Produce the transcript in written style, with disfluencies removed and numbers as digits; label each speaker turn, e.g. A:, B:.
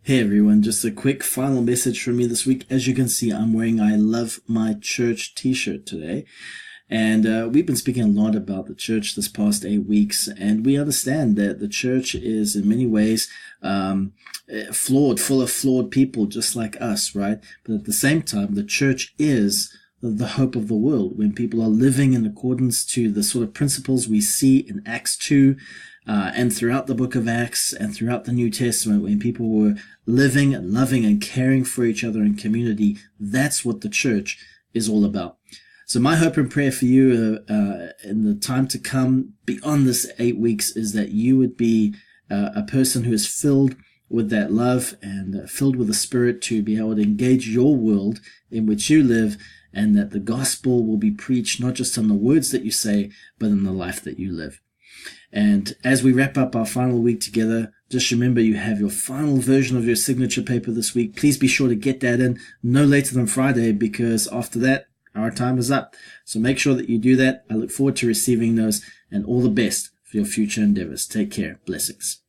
A: Hey everyone, just a quick final message from me this week. As you can see, I'm wearing I Love My Church t-shirt today. And we've been speaking a lot about the church this past 8 weeks, and we understand that the church is in many ways flawed, full of flawed people just like us, right? But at the same time, the church is the hope of the world. When people are living in accordance to the sort of principles we see in Acts 2, and throughout the book of Acts and throughout the New Testament, when people were living and loving and caring for each other in community, that's what the church is all about. So my hope and prayer for you in the time to come beyond this 8 weeks is that you would be a person who is filled with that love and filled with the Spirit to be able to engage your world in which you live, and that the gospel will be preached not just on the words that you say, but in the life that you live. And as we wrap up our final week together, just remember you have your final version of your signature paper this week. Please be sure to get that in no later than Friday, because after that, our time is up. So make sure that you do that. I look forward to receiving those, and all the best for your future endeavors. Take care. Blessings.